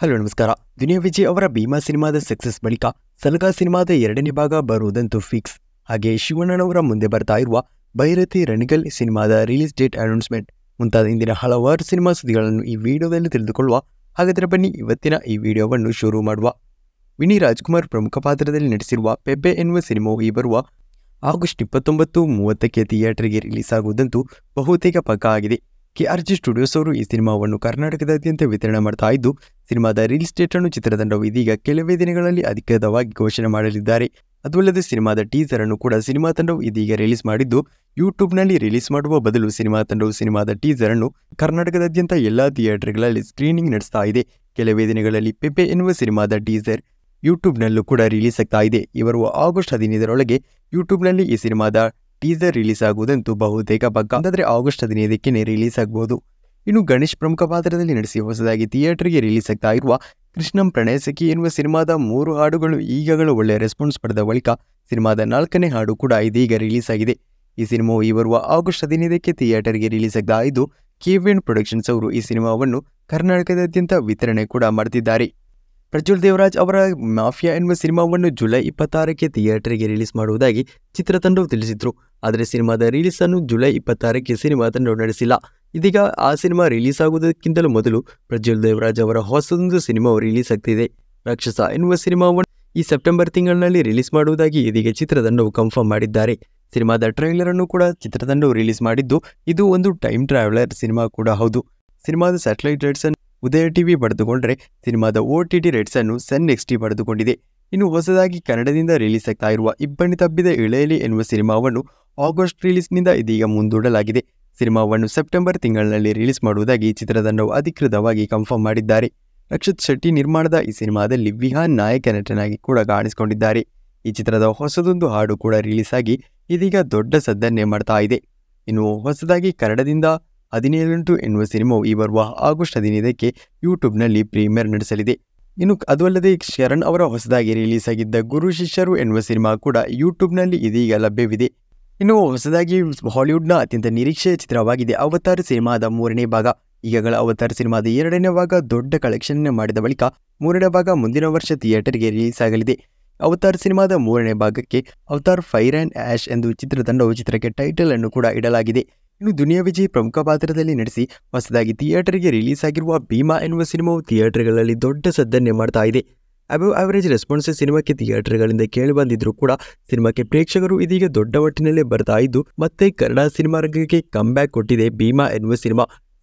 Hello ನಮಸ್ಕಾರ. ದುನಿಯಾ ವಿಜಯ್ ಅವರ ಭೀಮಾ ಸಿನಿಮಾದ ಸಕ್ಸಸ್ ಬಳಿಕ ಸಲಗಾ ಸಿನಿಮಾದ ಎರಡನೇ ಭಾಗ ಬರುವುದಂತೂ ಫಿಕ್ಸ್. ಹಾಗೆ ಶಿವಣ್ಣನವರ ಮುಂದೆ ಬರ್ತಾ ಇರುವ ಭೈರತಿ ರಣಗಲ್ ಸಿನಿಮಾದ ರಿಲೀಸ್ ಡೇಟ್ ಅನೌನ್ಸ್ಮೆಂಟ್ ಮುಂತಾದ ಇಂದಿನ ಹಲವಾರು ಸಿನಿಮಾ ಸುದ್ದಿಗಳನ್ನು ಈ ವಿಡಿಯೋದಲ್ಲಿ ತಿಳಿದುಕೊಳ್ಳುವ. ಹಾಗಾದರೆ ಬನ್ನಿ ಇವತ್ತಿನ ಈ ವಿಡಿಯೋವನ್ನು ಶುರು ಮಾಡುವ. ವಿನಿ ರಾಜ್ಕುಮಾರ್ ಪ್ರಮುಖ ಪಾತ್ರದಲ್ಲಿ ನಟಿಸಿರುವ ಪೆಬ್ಬೆ ಎನ್ನುವ ಸಿನಿಮಾವು ಈ ಬರುವ ಆಗಸ್ಟ್ 29-30ಕ್ಕೆ ಥಿಯೇಟರ್ಗೆ ರಿಲೀಸ್ ಆಗುವುದಂತೂ ಬಹುತೇಕ ಪಕ್ಕಾ ಆಗಿದೆ. KRG ಸ್ಟುಡಿಯೋಸ್ ಅವರು ಈ ಸಿನಿಮಾವನ್ನು ಕರ್ನಾಟಕದಾದ್ಯಂತ ವಿತರಣೆ ಮಾಡ್ತಾ ಇದ್ದು, ಸಿನಿಮಾದ ರಿಲೀಸ್ ಡೇಟ್ ಅನ್ನು ಚಿತ್ರತಂಡವು ಇದೀಗ ಕೆಲವೇ ದಿನಗಳಲ್ಲಿ ಅಧಿಕೃತವಾಗಿ ಘೋಷಣೆ ಮಾಡಲಿದ್ದಾರೆ. ಅದಲ್ಲದೆ ಸಿನಿಮಾದ ಟೀಸರ್ ಅನ್ನು ಕೂಡ ಸಿನಿಮಾ ತಂಡವು ಇದೀಗ ರಿಲೀಸ್ ಮಾಡಿದ್ದು, ಯೂಟ್ಯೂಬ್ನಲ್ಲಿ ರಿಲೀಸ್ ಮಾಡುವ ಬದಲು ಸಿನಿಮಾ ತಂಡವು ಸಿನಿಮಾದ ಟೀಸರ್ ಅನ್ನು ಕರ್ನಾಟಕದಾದ್ಯಂತ ಎಲ್ಲಾ ಥಿಯೇಟರ್ಗಳಲ್ಲಿ ಸ್ಕ್ರೀನಿಂಗ್ ನಡೆಸ್ತಾ ಇದೆ. ಕೆಲವೇ ದಿನಗಳಲ್ಲಿ ಪೆಪ್ಪೆ ಎನ್ನುವ ಸಿನಿಮಾದ ಟೀಸರ್ ಯೂಟ್ಯೂಬ್ನಲ್ಲೂ ಕೂಡ ರಿಲೀಸ್ ಆಗ್ತಾ ಇದೆ. ಬರುವ ಆಗಸ್ಟ್ 15ರೊಳಗೆ ಯೂಟ್ಯೂಬ್ನಲ್ಲಿ ಈ ಸಿನಿಮಾದ ಟೀಸರ್ ರಿಲೀಸ್ ಆಗುವುದಂತೂ ಬಹುತೇಕ ಪಕ್ಕ. ಅಂದರೆ ಆಗಸ್ಟ್ 15ಕ್ಕೆ ರಿಲೀಸ್ ಆಗಬಹುದು. ಇನ್ನು ಗಣೇಶ್ ಪ್ರಮುಖ ಪಾತ್ರದಲ್ಲಿ ನಟಿಸಿ ಹೊಸದಾಗಿ ಥಿಯೇಟರ್ಗೆ ರಿಲೀಸ್ ಆಗ್ತಾ ಇರುವ ಕೃಷ್ಣಂ ಪ್ರಣಯ ಸಖಿ ಎನ್ನುವ ಸಿನಿಮಾದ 3 ಹಾಡುಗಳು ಈಗಾಗಲೇ ಒಳ್ಳೆಯ ರೆಸ್ಪಾನ್ಸ್ ಪಡೆದ ಬಳಿಕ ಸಿನಿಮಾದ 4ನೇ ಹಾಡು ಕೂಡ ಇದೀಗ ರಿಲೀಸ್ ಆಗಿದೆ. ಈ ಸಿನಿಮಾವು ಈ ಬರುವ ಆಗಸ್ಟ್ 15ಕ್ಕೆ ಥಿಯೇಟರ್ಗೆ ರಿಲೀಸ್ ಆಗ್ತಾ ಇದ್ದು, KVN ಪ್ರೊಡಕ್ಷನ್ಸ್ ಅವರು ಈ ಸಿನಿಮಾವನ್ನು ಕರ್ನಾಟಕದಾದ್ಯಂತ ವಿತರಣೆ ಕೂಡ ಮಾಡ್ತಿದ್ದಾರೆ. ಪ್ರಜ್ವಲ್ ದೇವರಾಜ್ ಅವರ ಮಾಫಿಯಾ ಎನ್ನುವ ಸಿನಿಮಾವನ್ನು ಜುಲೈ 26ಕ್ಕೆ ಥಿಯೇಟರ್ಗೆ ರಿಲೀಸ್ ಮಾಡುವುದಾಗಿ ಚಿತ್ರತಂಡವು ತಿಳಿಸಿದ್ರು. ಆದರೆ ಸಿನಿಮಾದ ರಿಲೀಸ್ ಅನ್ನು ಜುಲೈ 26ಕ್ಕೆ ಸಿನಿಮಾ ತಂಡವು ನಡೆಸಿಲ್ಲ. ಇದೀಗ ಆ ಸಿನಿಮಾ ರಿಲೀಸ್ ಆಗುವುದಕ್ಕಿಂತಲೂ ಮೊದಲು ಪ್ರಜ್ವಲ್ ದೇವರಾಜ್ ಅವರ ಹೊಸದೊಂದು ಸಿನಿಮಾವು ರಿಲೀಸ್ ಆಗ್ತಿದೆ. ರಾಕ್ಷಸ ಎನ್ನುವ ಸಿನಿಮಾವನ್ನು ಈ ಸೆಪ್ಟೆಂಬರ್ ತಿಂಗಳಿನಲ್ಲಿ ರಿಲೀಸ್ ಮಾಡುವುದಾಗಿ ಇದೀಗ ಚಿತ್ರತಂಡವು ಕನ್ಫರ್ಮ್ ಮಾಡಿದ್ದಾರೆ. ಸಿನಿಮಾದ ಟ್ರೈಲರ್ ಅನ್ನು ಕೂಡ ಚಿತ್ರತಂಡವು ರಿಲೀಸ್ ಮಾಡಿದ್ದು, ಇದು ಒಂದು ಟೈಮ್ ಟ್ರಾವೆಲರ್ ಸಿನಿಮಾ ಕೂಡ ಹೌದು. ಸಿನಿಮಾದ ಸ್ಯಾಟಲೈಟ್ ರೈಟ್ಸ್ ಅನ್ನು ಉದಯ ಟಿವಿ ಪಡೆದುಕೊಂಡ್ರೆ, ಸಿನಿಮಾದ OTT ರೈಟ್ಸ್ ಅನ್ನು ಸನ್ NXT ಪಡೆದುಕೊಂಡಿದೆ. ಇನ್ನು ಹೊಸದಾಗಿ ಕನ್ನಡದಿಂದ ರಿಲೀಸ್ ಆಗ್ತಾ ಇರುವ ಇಬ್ಬನಿ ತಬ್ಬಿದ ಇಳೆಯಲಿ ಎನ್ನುವ ಸಿನಿಮಾವನ್ನು ಆಗಸ್ಟ್ ರಿಲೀಸ್ನಿಂದ ಇದೀಗ ಮುಂದೂಡಲಾಗಿದೆ. ಸಿನಿಮಾವನ್ನು ಸೆಪ್ಟೆಂಬರ್ ತಿಂಗಳಿನಲ್ಲಿ ರಿಲೀಸ್ ಮಾಡುವುದಾಗಿ ಚಿತ್ರತಂಡವು ಅಧಿಕೃತವಾಗಿ ಕನ್ಫರ್ಮ್ ಮಾಡಿದ್ದಾರೆ. ರಕ್ಷಿತ್ ಶೆಟ್ಟಿ ನಿರ್ಮಾಣದ ಈ ಸಿನಿಮಾದಲ್ಲಿ ವಿಹಾನ್ ನಾಯಕ ನಟನಾಗಿ ಕೂಡ ಕಾಣಿಸಿಕೊಂಡಿದ್ದಾರೆ. ಈ ಚಿತ್ರದ ಹೊಸದೊಂದು ಹಾಡು ಕೂಡ ರಿಲೀಸ್ ಆಗಿ ಇದೀಗ ದೊಡ್ಡ ಸದ್ದನ್ನೇ ಮಾಡ್ತಾ ಇದೆ. ಇನ್ನು ಹೊಸದಾಗಿ ಕನ್ನಡದಿಂದ 17 ಎನ್ನುವ ಸಿನಿಮಾವು ಈ ಬರುವ ಆಗಸ್ಟ್ 15ಕ್ಕೆ ಯೂಟ್ಯೂಬ್ನಲ್ಲಿ ಪ್ರೀಮಿಯರ್ ನಡೆಸಲಿದೆ. ಇನ್ನು ಅದು ಅಲ್ಲದೆ ಶರಣ್ ಅವರ ಹೊಸದಾಗಿ ರಿಲೀಸ್ ಆಗಿದ್ದ ಗುರು ಶಿಷ್ಯರು ಎನ್ನುವ ಸಿನಿಮಾ ಕೂಡ ಯೂಟ್ಯೂಬ್ನಲ್ಲಿ ಇದೀಗ ಲಭ್ಯವಿದೆ. ಇನ್ನು ಹೊಸದಾಗಿ ಹಾಲಿವುಡ್ನ ಅತ್ಯಂತ ನಿರೀಕ್ಷೆಯ ಚಿತ್ರವಾಗಿದೆ ಅವತಾರ್ ಸಿನಿಮಾದ 3ನೇ ಭಾಗ. ಈಗಾಗಲೇ ಅವತಾರ್ ಸಿನಿಮಾದ 2ನೇ ಭಾಗ ದೊಡ್ಡ ಕಲೆಕ್ಷನ್ ಮಾಡಿದ ಬಳಿಕ 3ನೇ ಭಾಗ ಮುಂದಿನ ವರ್ಷ ಥಿಯೇಟರ್ಗೆ ರಿಲೀಸ್ ಆಗಲಿದೆ. ಅವತಾರ್ ಸಿನಿಮಾದ 3ನೇ ಭಾಗಕ್ಕೆ ಅವತಾರ್ ಫೈರ್ ಆ್ಯಂಡ್ ಆ್ಯಶ್ ಎಂದು ಚಿತ್ರತಂಡವು ಚಿತ್ರಕ್ಕೆ ಟೈಟಲ್ ಅನ್ನು ಕೂಡ ಇಡಲಾಗಿದೆ. ಇನ್ನು ದುನಿಯಾ ವಿಜಯ್ ಪ್ರಮುಖ ಪಾತ್ರದಲ್ಲಿ ನಟಿಸಿ ಹೊಸದಾಗಿ ಥಿಯೇಟರ್ಗೆ ರಿಲೀಸ್ ಆಗಿರುವ ಭೀಮಾ ಎನ್ನುವ ಸಿನಿಮಾವು ಥಿಯೇಟರ್ಗಳಲ್ಲಿ ದೊಡ್ಡ ಸದ್ದನ್ನೇ ಮಾಡ್ತಾ ಇದೆ. ಅಬವ್ ಆವರೇಜ್ ರೆಸ್ಪಾನ್ಸ್ ಸಿನಿಮಾಕ್ಕೆ ಥಿಯೇಟರ್ಗಳಿಂದ ಕೇಳಿ ಬಂದಿದ್ರೂ ಕೂಡ ಸಿನಿಮಾಕ್ಕೆ ಪ್ರೇಕ್ಷಕರು ಇದೀಗ ದೊಡ್ಡ ಮಟ್ಟಿನಲ್ಲೇ ಬರ್ತಾ ಇದ್ದು, ಮತ್ತೆ ಕನ್ನಡ ಸಿನಿಮಾ ರಂಗಕ್ಕೆ ಕಮ್ಬ್ಯಾಕ್ ಕೊಟ್ಟಿದೆ ಭೀಮಾ ಎನ್ನುವ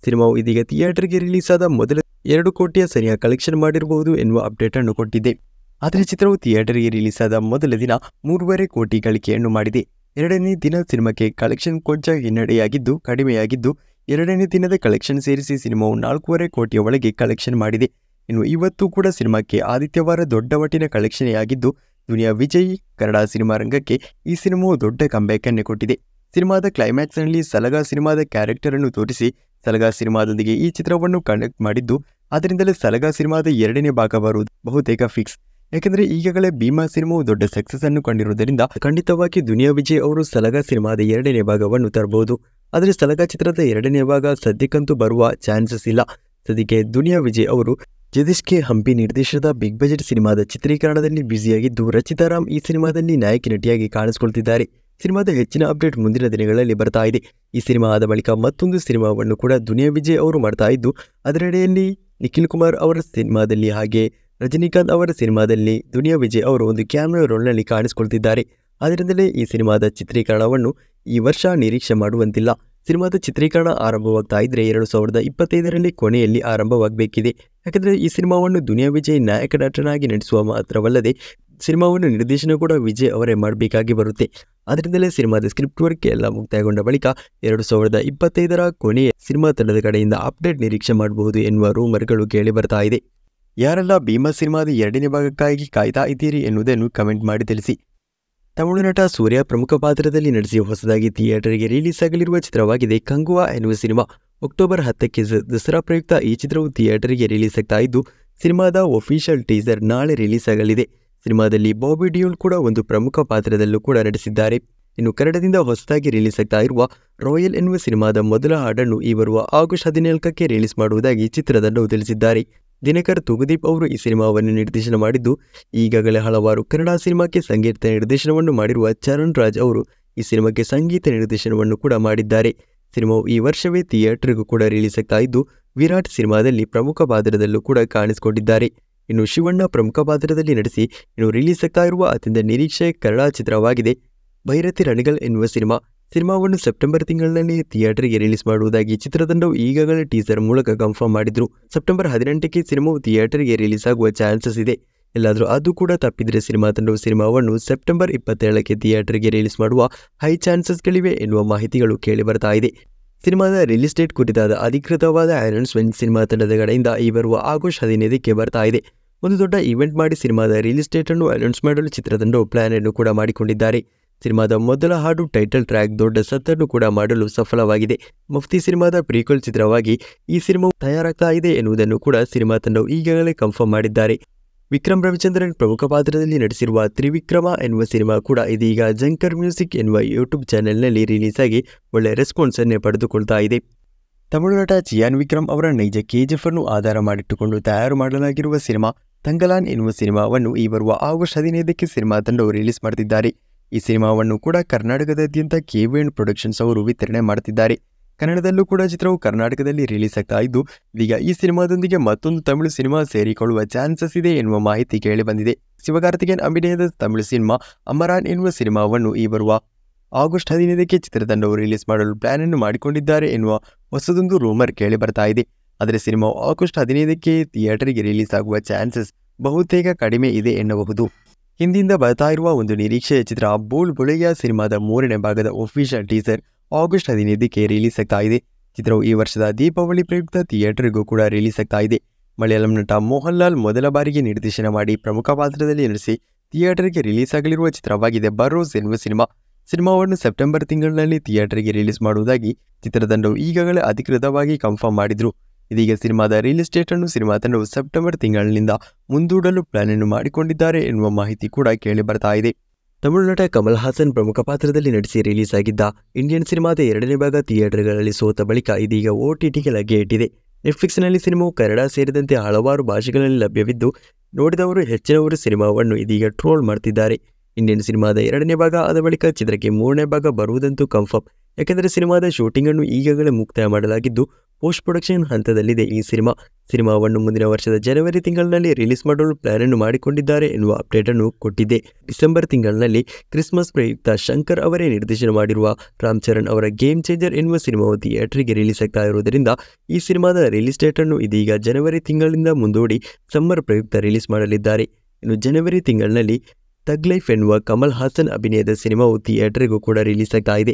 ಸಿನಿಮಾವು ಇದೀಗ ಥಿಯೇಟರ್ಗೆ ರಿಲೀಸ್ ಆದ ಮೊದಲ 2 ಕೋಟಿಯ ಸನಿಹ ಕಲೆಕ್ಷನ್ ಮಾಡಿರಬಹುದು ಎನ್ನುವ ಅಪ್ಡೇಟ್ ಅನ್ನು ಕೊಟ್ಟಿದೆ. ಆದರೆ ಚಿತ್ರವು ಥಿಯೇಟರ್ಗೆ ರಿಲೀಸ್ ಆದ ಮೊದಲ ದಿನ 3.5 ಕೋಟಿ ಗಳಿಕೆಯನ್ನು ಮಾಡಿದೆ. 2ನೇ ದಿನ ಸಿನಿಮಾಕ್ಕೆ ಕಲೆಕ್ಷನ್ ಕೊಂಚ ಕಡಿಮೆಯಾಗಿದ್ದು 2ನೇ ದಿನದ ಕಲೆಕ್ಷನ್ ಸೇರಿಸಿ ಸಿನಿಮಾವು 4.5 ಕೋಟಿಯ ಒಳಗೆ ಕಲೆಕ್ಷನ್ ಮಾಡಿದೆ. ಇನ್ನು ಇವತ್ತು ಕೂಡ ಸಿನಿಮಾಕ್ಕೆ ಆದಿತ್ಯವಾರ ದೊಡ್ಡ ಮಟ್ಟಿನ ಕಲೆಕ್ಷನ್ ಆಗಿದ್ದು, ದುನಿಯಾ ವಿಜಯ್ ಕನ್ನಡ ಸಿನಿಮಾ ರಂಗಕ್ಕೆ ಈ ಸಿನಿಮಾವು ದೊಡ್ಡ ಕಂಬ್ಯಾಕ್ ಅನ್ನು ಕೊಟ್ಟಿದೆ. ಸಿನಿಮಾದ ಕ್ಲೈಮ್ಯಾಕ್ಸ್ನಲ್ಲಿ ಸಲಗಾ ಸಿನಿಮಾದ ಕ್ಯಾರೆಕ್ಟರ್ ಅನ್ನು ತೋರಿಸಿ ಸಲಗಾ ಸಿನಿಮಾದೊಂದಿಗೆ ಈ ಚಿತ್ರವನ್ನು ಕನೆಕ್ಟ್ ಮಾಡಿದ್ದು, ಆದ್ದರಿಂದಲೇ ಸಲಗಾ ಸಿನಿಮಾದ 2ನೇ ಭಾಗ ಬರುವುದು ಬಹುತೇಕ ಫಿಕ್ಸ್. ಯಾಕೆಂದರೆ ಈಗಾಗಲೇ ಭೀಮಾ ಸಿನಿಮಾವು ದೊಡ್ಡ ಸಕ್ಸಸ್ ಅನ್ನು ಕಂಡಿರುವುದರಿಂದ ಖಂಡಿತವಾಗಿ ದುನಿಯಾ ವಿಜಯ್ ಅವರು ಸಲಗಾ ಸಿನಿಮಾದ 2ನೇ ಭಾಗವನ್ನು ತರಬಹುದು. ಆದರೆ ಸಲಗಾ ಚಿತ್ರದ 2ನೇ ಭಾಗ ಸದ್ಯಕ್ಕಂತೂ ಬರುವ ಚಾನ್ಸಸ್ ಇಲ್ಲ. ಸದ್ಯಕ್ಕೆ ದುನಿಯಾ ವಿಜಯ್ ಅವರು ಜಗದೀಶ್ ಕೆ ಹಂಪಿ ನಿರ್ದೇಶನದ ಬಿಗ್ ಬಜೆಟ್ ಸಿನಿಮಾದ ಚಿತ್ರೀಕರಣದಲ್ಲಿ ಬ್ಯುಸಿಯಾಗಿದ್ದು, ರಚಿತಾ ರಾಮ್ ಈ ಸಿನಿಮಾದಲ್ಲಿ ನಾಯಕಿ ನಟಿಯಾಗಿ ಕಾಣಿಸಿಕೊಳ್ತಿದ್ದಾರೆ. ಸಿನಿಮಾದ ಹೆಚ್ಚಿನ ಅಪ್ಡೇಟ್ ಮುಂದಿನ ದಿನಗಳಲ್ಲಿ ಬರ್ತಾ ಇದೆ. ಈ ಸಿನಿಮಾ ಆದ ಬಳಿಕ ಮತ್ತೊಂದು ಸಿನಿಮಾವನ್ನು ಕೂಡ ದುನಿಯಾ ವಿಜಯ್ ಅವರು ಮಾಡ್ತಾ ಇದ್ದು, ಅದರಡಿಯಲ್ಲಿ ನಿಖಿಲ್ ಕುಮಾರ್ ಅವರ ಸಿನಿಮಾದಲ್ಲಿ ಹಾಗೆ ರಜನಿಕಾಂತ್ ಅವರ ಸಿನಿಮಾದಲ್ಲಿ ದುನಿಯಾ ವಿಜಯ್ ಅವರು ಒಂದು ಕ್ಯಾಮಿಯೋ ರೋಲ್ನಲ್ಲಿ ಕಾಣಿಸಿಕೊಳ್ತಿದ್ದಾರೆ. ಅದರಿಂದಲೇ ಈ ಸಿನಿಮಾದ ಚಿತ್ರೀಕರಣವನ್ನು ಈ ವರ್ಷ ನಿರೀಕ್ಷೆ ಮಾಡುವಂತಿಲ್ಲ. ಸಿನಿಮಾದ ಚಿತ್ರೀಕರಣ ಆರಂಭವಾಗ್ತಾ ಇದ್ರೆ 2025ರಲ್ಲಿ ಕೊನೆಯಲ್ಲಿ ಆರಂಭವಾಗಬೇಕಿದೆ. ಯಾಕಂದರೆ ಈ ಸಿನಿಮಾವನ್ನು ದುನಿಯಾ ವಿಜಯ್ ನಾಯಕ ನಟನಾಗಿ ನಟಿಸುವ ಮಾತ್ರವಲ್ಲದೆ ಸಿನಿಮಾವನ್ನು ನಿರ್ದೇಶನ ಕೂಡ ವಿಜಯ್ ಅವರೇ ಮಾಡಬೇಕಾಗಿ ಬರುತ್ತೆ. ಅದರಿಂದಲೇ ಸಿನಿಮಾದ ಸ್ಕ್ರಿಪ್ಟ್ ವರ್ಕ್ ಎಲ್ಲ ಮುಕ್ತಾಯಗೊಂಡ ಬಳಿಕ 2025ರ ಕೊನೆಯ ಸಿನಿಮಾ ತಂಡದ ಕಡೆಯಿಂದ ಅಪ್ಡೇಟ್ ನಿರೀಕ್ಷೆ ಮಾಡಬಹುದು ಎನ್ನುವ ರೂಮರ್ಗಳು ಕೇಳಿ ಬರ್ತಾ ಇದೆ. ಯಾರೆಲ್ಲ ಭೀಮಾ ಸಿನಿಮಾದ 2ನೇ ಭಾಗಕ್ಕಾಗಿ ಕಾಯ್ತಾ ಇದ್ದೀರಿ ಎನ್ನುವುದನ್ನು ಕಮೆಂಟ್ ಮಾಡಿ ತಿಳಿಸಿ. ತಮಿಳು ನಟ ಸೂರ್ಯ ಪ್ರಮುಖ ಪಾತ್ರದಲ್ಲಿ ನಟಿಸಿ ಹೊಸದಾಗಿ ಥಿಯೇಟರ್ಗೆ ರಿಲೀಸ್ ಆಗಲಿರುವ ಚಿತ್ರವಾಗಿದೆ ಕಂಗುವಾ ಎನ್ನುವ ಸಿನಿಮಾ. ಅಕ್ಟೋಬರ್ 10ಕ್ಕೆ ದಸರಾ ಪ್ರಯುಕ್ತ ಈ ಚಿತ್ರವು ಥಿಯೇಟರ್ಗೆ ರಿಲೀಸ್ ಆಗ್ತಾ ಇದ್ದು, ಸಿನಿಮಾದ ಒಫಿಷಿಯಲ್ ಟೀಸರ್ ನಾಳೆ ರಿಲೀಸ್ ಆಗಲಿದೆ. ಸಿನಿಮಾದಲ್ಲಿ ಬಾಬಿ ಡಿಯೋಲ್ ಕೂಡ ಒಂದು ಪ್ರಮುಖ ಪಾತ್ರದಲ್ಲೂ ಕೂಡ ನಟಿಸಿದ್ದಾರೆ. ಇನ್ನು ಕನ್ನಡದಿಂದ ಹೊಸದಾಗಿ ರಿಲೀಸ್ ಆಗ್ತಾ ಇರುವ ರಾಯಲ್ ಎನ್ನುವ ಸಿನಿಮಾದ ಮೊದಲ ಹಾಡನ್ನು ಈ ಬರುವ ಆಗಸ್ಟ್ 14ಕ್ಕೆ ರಿಲೀಸ್ ಮಾಡುವುದಾಗಿ ಚಿತ್ರತಂಡವು ತಿಳಿಸಿದ್ದಾರೆ. ದಿನಕರ್ ತೂಗುದೀಪ್ ಅವರು ಈ ಸಿನಿಮಾವನ್ನು ನಿರ್ದೇಶನ ಮಾಡಿದ್ದು, ಈಗಾಗಲೇ ಹಲವಾರು ಕನ್ನಡ ಸಿನಿಮಾಕ್ಕೆ ಸಂಗೀತ ನಿರ್ದೇಶನವನ್ನು ಮಾಡಿರುವ ಚರಣ್ ರಾಜ್ ಅವರು ಈ ಸಿನಿಮಾಕ್ಕೆ ಸಂಗೀತ ನಿರ್ದೇಶನವನ್ನು ಕೂಡ ಮಾಡಿದ್ದಾರೆ. ಸಿನಿಮಾವು ಈ ವರ್ಷವೇ ಥಿಯೇಟರ್ಗೂ ಕೂಡ ರಿಲೀಸ್ ಆಗ್ತಾ ಇದ್ದು, ವಿರಾಟ್ ಸಿನಿಮಾದಲ್ಲಿ ಪ್ರಮುಖ ಪಾತ್ರದಲ್ಲೂ ಕೂಡ ಕಾಣಿಸಿಕೊಂಡಿದ್ದಾರೆ. ಇನ್ನು ಶಿವಣ್ಣ ಪ್ರಮುಖ ಪಾತ್ರದಲ್ಲಿ ನಟಿಸಿ ರಿಲೀಸ್ ಆಗ್ತಾ ಇರುವ ಅತ್ಯಂತ ನಿರೀಕ್ಷೆಯ ಕನ್ನಡ ಚಿತ್ರವಾಗಿದೆ ಭೈರತಿ ರಣಗಲ್ ಎನ್ನುವ ಸಿನಿಮಾವನ್ನು ಸೆಪ್ಟೆಂಬರ್ ತಿಂಗಳಿನಲ್ಲಿ ಥಿಯೇಟರ್ಗೆ ರಿಲೀಸ್ ಮಾಡುವುದಾಗಿ ಚಿತ್ರತಂಡವು ಈಗಾಗಲೇ ಟೀಸರ್ ಮೂಲಕ ಕನ್ಫರ್ಮ್ ಮಾಡಿದ್ರು. ಸೆಪ್ಟೆಂಬರ್ 18ಕ್ಕೆ ಸಿನಿಮಾವು ಥಿಯೇಟರ್ಗೆ ರಿಲೀಸ್ ಆಗುವ ಚಾನ್ಸಸ್ ಇದೆ. ಎಲ್ಲಾದರೂ ಅದು ಕೂಡ ತಪ್ಪಿದ್ರೆ ಸಿನಿಮಾ ತಂಡವು ಸಿನಿಮಾವನ್ನು ಸೆಪ್ಟೆಂಬರ್ 27ಕ್ಕೆ ಥಿಯೇಟರ್ಗೆ ರಿಲೀಸ್ ಮಾಡುವ ಹೈ ಚಾನ್ಸಸ್ಗಳಿವೆ ಎನ್ನುವ ಮಾಹಿತಿಗಳು ಕೇಳಿ ಬರ್ತಾ ಇದೆ. ಸಿನಿಮಾದ ರಿಲೀಸ್ ಡೇಟ್ ಕುರಿತಾದ ಅಧಿಕೃತವಾದ ಅನೌನ್ಸ್ಮೆಂಟ್ ಸಿನಿಮಾ ತಂಡದ ಕಡೆಯಿಂದ ಈ ಬರುವ ಆಗಸ್ಟ್ 15ಕ್ಕೆ ಬರ್ತಾ ಇದೆ. ಒಂದು ದೊಡ್ಡ ಈವೆಂಟ್ ಮಾಡಿ ಸಿನಿಮಾದ ರಿಲೀಸ್ ಡೇಟ್ ಅನ್ನು ಅನೌನ್ಸ್ ಮಾಡಲು ಚಿತ್ರತಂಡವು ಪ್ಲಾನ್ ಅನ್ನು ಕೂಡ ಮಾಡಿಕೊಂಡಿದ್ದಾರೆ. ಸಿನಿಮಾದ ಮೊದಲ ಹಾಡು ಟೈಟಲ್ ಟ್ರ್ಯಾಕ್ ದೊಡ್ಡ ಸತ್ತನ್ನು ಕೂಡ ಮಾಡಲು ಸಫಲವಾಗಿದೆ. ಮಫ್ತಿ ಸಿನಿಮಾದ ಪ್ರೀಕ್ವಲ್ ಚಿತ್ರವಾಗಿ ಈ ಸಿನಿಮಾವು ತಯಾರಾಗ್ತಾ ಇದೆ ಎನ್ನುವುದನ್ನು ಕೂಡ ಸಿನಿಮಾ ತಂಡವು ಈಗಾಗಲೇ ಕನ್ಫರ್ಮ್ ಮಾಡಿದ್ದಾರೆ. ವಿಕ್ರಮ್ ರವಿಚಂದ್ರನ್ ಪ್ರಮುಖ ಪಾತ್ರದಲ್ಲಿ ನಟಿಸಿರುವ ತ್ರಿವಿಕ್ರಮ ಎನ್ನುವ ಸಿನಿಮಾ ಕೂಡ ಇದೀಗ ಜಂಕರ್ ಮ್ಯೂಸಿಕ್ ಎನ್ನುವ ಯೂಟ್ಯೂಬ್ ಚಾನೆಲ್ನಲ್ಲಿ ರಿಲೀಸ್ ಆಗಿ ಒಳ್ಳೆಯ ರೆಸ್ಪಾನ್ಸ್ ಅನ್ನೇ ಪಡೆದುಕೊಳ್ತಾ ಇದೆ. ತಮಿಳು ನಟ ಚಿಯಾನ್ ವಿಕ್ರಮ್ ಅವರ ನೈಜ ಕೆಜಿಎಫ್ ಅನ್ನು ಆಧಾರ ಮಾಡಿಟ್ಟುಕೊಂಡು ತಯಾರು ಮಾಡಲಾಗಿರುವ ಸಿನಿಮಾ ತಂಗಲಾನ್ ಎನ್ನುವ ಸಿನಿಮಾವನ್ನು ಈ ಬರುವ ಆಗಸ್ಟ್ 15ಕ್ಕೆ ಸಿನಿಮಾ ತಂಡವು ರಿಲೀಸ್ ಮಾಡುತ್ತಿದ್ದಾರೆ. ಈ ಸಿನಿಮಾವನ್ನು ಕೂಡ ಕರ್ನಾಟಕದಾದ್ಯಂತ KVN ಪ್ರೊಡಕ್ಷನ್ಸ್ ಅವರು ವಿತರಣೆ ಮಾಡುತ್ತಿದ್ದಾರೆ. ಕನ್ನಡದಲ್ಲೂ ಕೂಡ ಚಿತ್ರವು ಕರ್ನಾಟಕದಲ್ಲಿ ರಿಲೀಸ್ ಆಗ್ತಾ ಇದ್ದು, ಇದೀಗ ಈ ಸಿನಿಮಾದೊಂದಿಗೆ ಮತ್ತೊಂದು ತಮಿಳು ಸಿನಿಮಾ ಸೇರಿಕೊಳ್ಳುವ ಚಾನ್ಸಸ್ ಇದೆ ಎನ್ನುವ ಮಾಹಿತಿ ಕೇಳಿಬಂದಿದೆ. ಶಿವಕಾರ್ತಿಕೇಯನ್ ಅಭಿನಯದ ತಮಿಳು ಸಿನಿಮಾ ಅಮರಾನ್ ಎನ್ನುವ ಸಿನಿಮಾವನ್ನು ಈ ಬರುವ ಆಗಸ್ಟ್ 15ಕ್ಕೆ ಚಿತ್ರತಂಡವು ರಿಲೀಸ್ ಮಾಡಲು ಪ್ಲಾನ್ ಅನ್ನು ಮಾಡಿಕೊಂಡಿದ್ದಾರೆ ಎನ್ನುವ ಹೊಸದೊಂದು ರೂಮರ್ ಕೇಳಿ ಬರ್ತಾ ಇದೆ. ಆದರೆ ಸಿನಿಮಾವು ಆಗಸ್ಟ್ 15ಕ್ಕೆ ಥಿಯೇಟರ್ಗೆ ರಿಲೀಸ್ ಆಗುವ ಚಾನ್ಸಸ್ ಬಹುತೇಕ ಕಡಿಮೆ ಇದೆ ಎನ್ನಬಹುದು. ಹಿಂದಿನಿಂದ ಬರ್ತಾ ಇರುವ ಒಂದು ನಿರೀಕ್ಷೆಯ ಚಿತ್ರ ಬೋಲ್ ಬುಳಯ್ಯ ಸಿನಿಮಾದ 3ನೇ ಭಾಗದ ಒಫಿಷಿಯಲ್ ಟೀಸರ್ ಆಗಸ್ಟ್ 15ಕ್ಕೆ ರಿಲೀಸ್ ಆಗ್ತಾ ಇದೆ. ಚಿತ್ರವು ಈ ವರ್ಷದ ದೀಪಾವಳಿ ಪ್ರಯುಕ್ತ ಥಿಯೇಟರ್ಗೂ ಕೂಡ ರಿಲೀಸ್ ಆಗ್ತಾ ಇದೆ. ಮಲಯಾಳಂ ನಟ ಮೋಹನ್ ಲಾಲ್ ಮೊದಲ ಬಾರಿಗೆ ನಿರ್ದೇಶನ ಮಾಡಿ ಪ್ರಮುಖ ಪಾತ್ರದಲ್ಲಿ ನಟಿಸಿ ಥಿಯೇಟರ್ಗೆ ರಿಲೀಸ್ ಆಗಲಿರುವ ಚಿತ್ರವಾಗಿದೆ ಬರೋಸ್ ಎನ್ನುವ ಸಿನಿಮಾವನ್ನು ಸೆಪ್ಟೆಂಬರ್ ತಿಂಗಳಿನಲ್ಲಿ ಥಿಯೇಟರ್ಗೆ ರಿಲೀಸ್ ಮಾಡುವುದಾಗಿ ಚಿತ್ರತಂಡವು ಈಗಾಗಲೇ ಅಧಿಕೃತವಾಗಿ ಕನ್ಫರ್ಮ್ ಮಾಡಿದ್ರು. ಇದೀಗ ಸಿನಿಮಾದ ರಿಲೀಸ್ ಡೇಟ್ ಅನ್ನು ಸಿನಿಮಾ ತಂಡವು ಸೆಪ್ಟೆಂಬರ್ ತಿಂಗಳಿನಿಂದ ಮುಂದೂಡಲು ಪ್ಲಾನ್ ಅನ್ನು ಮಾಡಿಕೊಂಡಿದ್ದಾರೆ ಎನ್ನುವ ಮಾಹಿತಿ ಕೂಡ ಕೇಳಿ ಬರ್ತಾ ಇದೆ. ತಮಿಳು ನಟ ಕಮಲ್ ಹಾಸನ್ ಪ್ರಮುಖ ಪಾತ್ರದಲ್ಲಿ ನಟಿಸಿ ರಿಲೀಸ್ ಆಗಿದ್ದ ಇಂಡಿಯನ್ ಸಿನಿಮಾದ 2ನೇ ಭಾಗ ಥಿಯೇಟರ್ಗಳಲ್ಲಿ ಸೋತ ಬಳಿಕ ಇದೀಗ OTTಗೆ ಲಗ್ಗೆ ಇಟ್ಟಿದೆ. ನೆಟ್ಫ್ಲಿಕ್ಸ್ನಲ್ಲಿ ಸಿನಿಮಾವು ಕನ್ನಡ ಸೇರಿದಂತೆ ಹಲವಾರು ಭಾಷೆಗಳಲ್ಲಿ ಲಭ್ಯವಿದ್ದು, ನೋಡಿದವರು ಹೆಚ್ಚಿನವರು ಸಿನಿಮಾವನ್ನು ಇದೀಗ ಟ್ರೋಲ್ ಮಾಡ್ತಿದ್ದಾರೆ. ಇಂಡಿಯನ್ ಸಿನಿಮಾದ 2ನೇ ಭಾಗ ಆದ ಬಳಿಕ ಚಿತ್ರಕ್ಕೆ 3ನೇ ಭಾಗ ಬರುವುದಂತೂ ಕನ್ಫರ್ಮ್. ಯಾಕೆಂದರೆ ಸಿನಿಮಾದ ಶೂಟಿಂಗ್ ಅನ್ನು ಈಗಾಗಲೇ ಮುಕ್ತಾಯ ಮಾಡಲಾಗಿದ್ದು, ಪೋಸ್ಟ್ ಪ್ರೊಡಕ್ಷನ್ ಹಂತದಲ್ಲಿದೆ. ಈ ಸಿನಿಮಾವನ್ನು ಮುಂದಿನ ವರ್ಷದ ಜನವರಿ ತಿಂಗಳಿನಲ್ಲಿ ರಿಲೀಸ್ ಮಾಡಲು ಪ್ಲಾನ್ ಅನ್ನು ಮಾಡಿಕೊಂಡಿದ್ದಾರೆ ಎನ್ನುವ ಅಪ್ಡೇಟ್ ಅನ್ನು ಕೊಟ್ಟಿದೆ. ಡಿಸೆಂಬರ್ ತಿಂಗಳಿನಲ್ಲಿ ಕ್ರಿಸ್ಮಸ್ ಪ್ರಯುಕ್ತ ಶಂಕರ್ ಅವರೇ ನಿರ್ದೇಶನ ಮಾಡಿರುವ ರಾಮ್ ಚರಣ್ ಅವರ ಗೇಮ್ ಚೇಂಜರ್ ಎನ್ನುವ ಸಿನಿಮಾವು ಥಿಯೇಟರ್ಗೆ ರಿಲೀಸ್ ಆಗ್ತಾ ಇರುವುದರಿಂದ ಈ ಸಿನಿಮಾದ ರಿಲೀಸ್ ಡೇಟ್ ಅನ್ನು ಇದೀಗ ಜನವರಿ ತಿಂಗಳಿಂದ ಮುಂದೂಡಿ ಸಮ್ಮರ್ ಪ್ರಯುಕ್ತ ರಿಲೀಸ್ ಮಾಡಲಿದ್ದಾರೆ. ಇನ್ನು ಜನವರಿ ತಿಂಗಳಿನಲ್ಲಿ ತಗ್ ಲೈಫ್ ಎನ್ನುವ ಕಮಲ್ ಹಾಸನ್ ಅಭಿನಯದ ಸಿನಿಮಾವು ಥಿಯೇಟರ್ಗೂ ಕೂಡ ರಿಲೀಸ್ ಆಗ್ತಾ ಇದೆ.